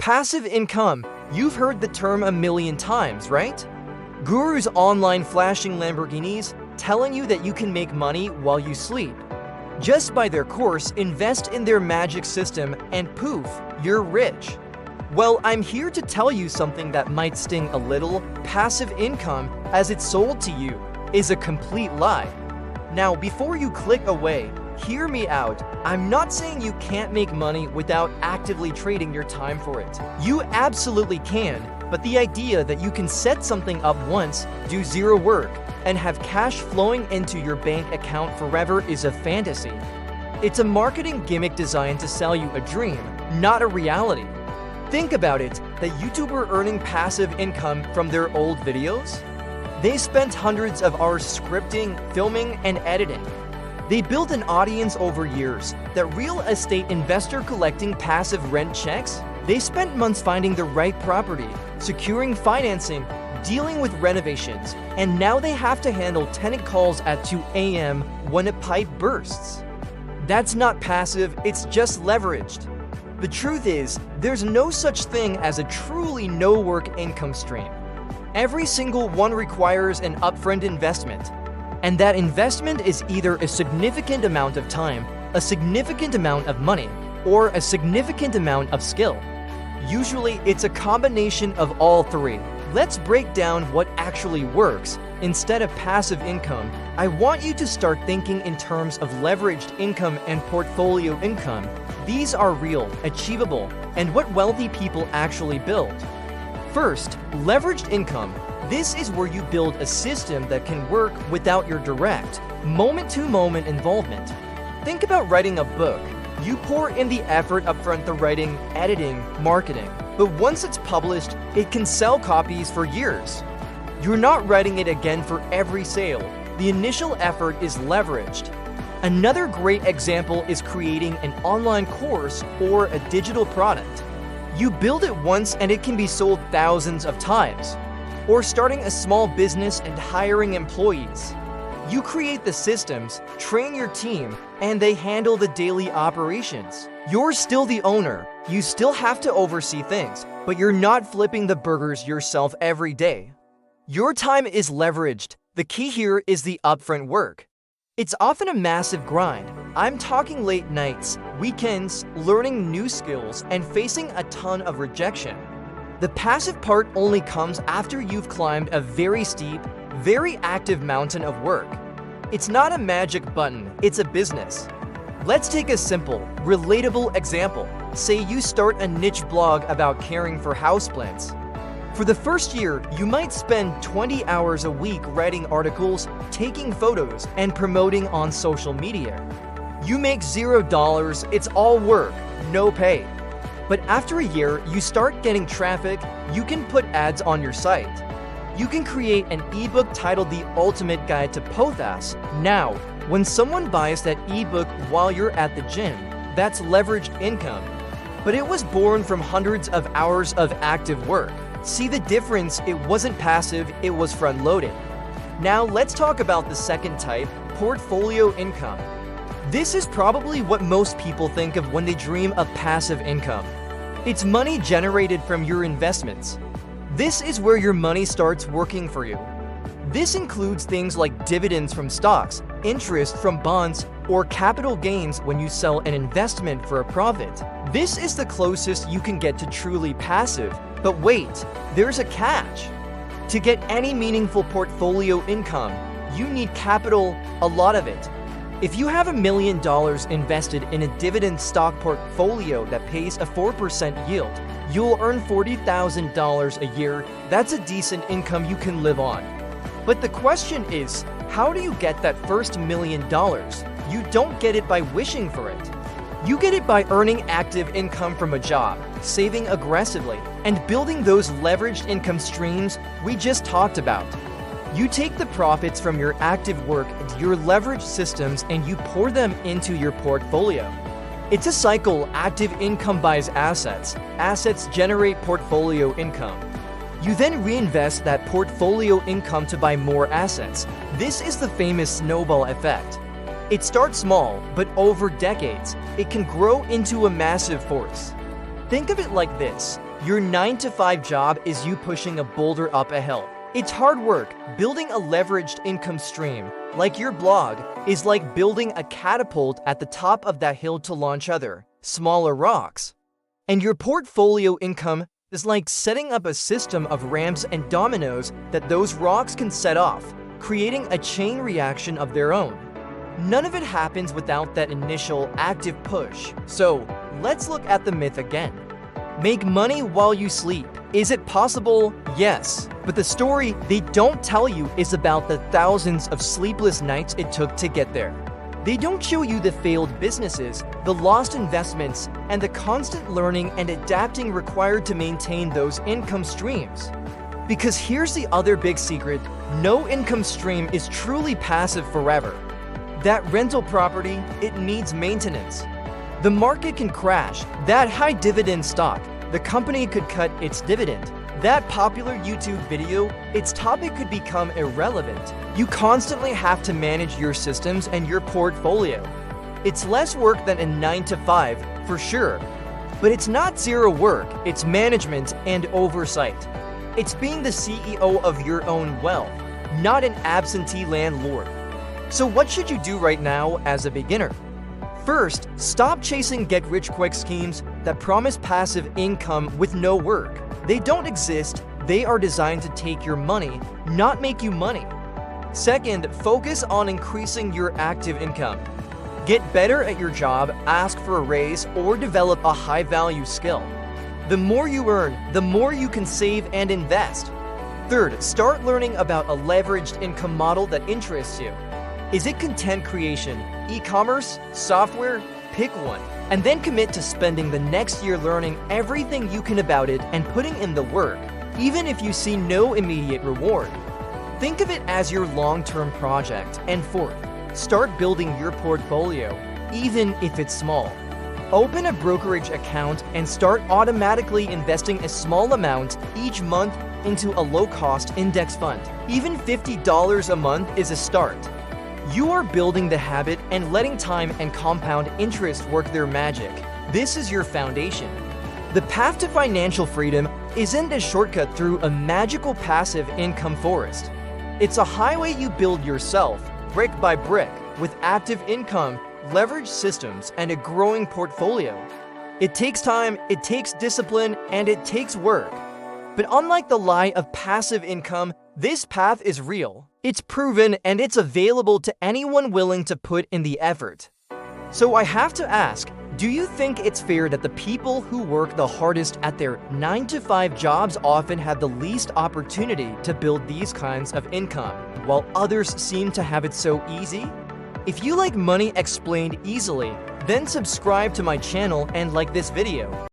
Passive income. You've heard the term a million times, right? Gurus online flashing Lamborghinis, telling you that you can make money while you sleep. Just buy their course, invest in their magic system, and poof, you're rich. Well, I'm here to tell you something that might sting a little. Passive income, as it's sold to you, is a complete lie. Now, before you click away, hear me out. I'm not saying you can't make money without actively trading your time for it. You absolutely can, but the idea that you can set something up once, do zero work, and have cash flowing into your bank account forever is a fantasy. It's a marketing gimmick designed to sell you a dream, not a reality. Think about it, the YouTuber earning passive income from their old videos? They spent hundreds of hours scripting, filming, and editing. They built an audience over years. The real estate investor collecting passive rent checks? They spent months finding the right property, securing financing, dealing with renovations, and now they have to handle tenant calls at 2 a.m. when a pipe bursts. That's not passive, it's just leveraged. The truth is, there's no such thing as a truly no-work income stream. Every single one requires an upfront investment. And that investment is either a significant amount of time, a significant amount of money, or a significant amount of skill. Usually, it's a combination of all three. Let's break down what actually works. Instead of passive income, I want you to start thinking in terms of leveraged income and portfolio income. These are real, achievable, and what wealthy people actually build. First, leveraged income. This is where you build a system that can work without your direct, moment-to-moment involvement. Think about writing a book. You pour in the effort upfront, the writing, editing, marketing. But once it's published, it can sell copies for years. You're not writing it again for every sale. The initial effort is leveraged. Another great example is creating an online course or a digital product. You build it once and it can be sold thousands of times. Or starting a small business and hiring employees. You create the systems, train your team, and they handle the daily operations. You're still the owner. You still have to oversee things, but you're not flipping the burgers yourself every day. Your time is leveraged. The key here is the upfront work. It's often a massive grind. I'm talking late nights, weekends, learning new skills, and facing a ton of rejection. The passive part only comes after you've climbed a very steep, very active mountain of work. It's not a magic button, it's a business. Let's take a simple, relatable example. Say you start a niche blog about caring for houseplants. For the first year, you might spend 20 hours a week writing articles, taking photos, and promoting on social media. You make $0, it's all work, no pay. But after a year, you start getting traffic, you can put ads on your site. You can create an ebook titled The Ultimate Guide to POTAS. Now, when someone buys that ebook while you're at the gym, that's leveraged income. But it was born from hundreds of hours of active work. See the difference? It wasn't passive, it was front-loaded. Now let's talk about the second type, portfolio income. This is probably what most people think of when they dream of passive income. It's money generated from your investments. This is where your money starts working for you. This includes things like dividends from stocks, interest from bonds, or capital gains when you sell an investment for a profit. This is the closest you can get to truly passive. But wait, there's a catch. To get any meaningful portfolio income, you need capital, a lot of it. If you have $1 million invested in a dividend stock portfolio that pays a 4% yield, you'll earn $40,000 a year. That's a decent income you can live on. But the question is, how do you get that first $1 million? You don't get it by wishing for it. You get it by earning active income from a job, saving aggressively, and building those leveraged income streams we just talked about. You take the profits from your active work and your leveraged systems and you pour them into your portfolio. It's a cycle. Active income buys assets. Assets generate portfolio income. You then reinvest that portfolio income to buy more assets. This is the famous snowball effect. It starts small, but over decades, it can grow into a massive force. Think of it like this. Your 9-to-5 job is you pushing a boulder up a hill. It's hard work. Building a leveraged income stream, like your blog, is like building a catapult at the top of that hill to launch other, smaller rocks. And your portfolio income is like setting up a system of ramps and dominoes that those rocks can set off, creating a chain reaction of their own. None of it happens without that initial active push. So, let's look at the myth again. Make money while you sleep. Is it possible? Yes. But the story they don't tell you is about the thousands of sleepless nights it took to get there. They don't show you the failed businesses, the lost investments, and the constant learning and adapting required to maintain those income streams. Because here's the other big secret: no income stream is truly passive forever. That rental property, it needs maintenance. The market can crash. That high dividend stock, the company could cut its dividend. That popular YouTube video, its topic could become irrelevant. You constantly have to manage your systems and your portfolio. It's less work than a 9-to-5, for sure. But it's not zero work, it's management and oversight. It's being the CEO of your own wealth, not an absentee landlord. So what should you do right now as a beginner? First, stop chasing get-rich-quick schemes that promise passive income with no work. They don't exist, they are designed to take your money, not make you money. Second, focus on increasing your active income. Get better at your job, ask for a raise, or develop a high-value skill. The more you earn, the more you can save and invest. Third, start learning about a leveraged income model that interests you. Is it content creation, e-commerce, software? Pick one. And then commit to spending the next year learning everything you can about it and putting in the work, even if you see no immediate reward. Think of it as your long-term project. And fourth, start building your portfolio, even if it's small. Open a brokerage account and start automatically investing a small amount each month into a low-cost index fund. Even $50 a month is a start. You are building the habit and letting time and compound interest work their magic. This is your foundation. The path to financial freedom isn't a shortcut through a magical passive income forest. It's a highway you build yourself, brick by brick, with active income, leveraged systems, and a growing portfolio. It takes time, it takes discipline, and it takes work. But unlike the lie of passive income, this path is real. It's proven and it's available to anyone willing to put in the effort. So I have to ask, do you think it's fair that the people who work the hardest at their 9-to-5 jobs often have the least opportunity to build these kinds of income, while others seem to have it so easy? If you like money explained easily, then subscribe to my channel and like this video.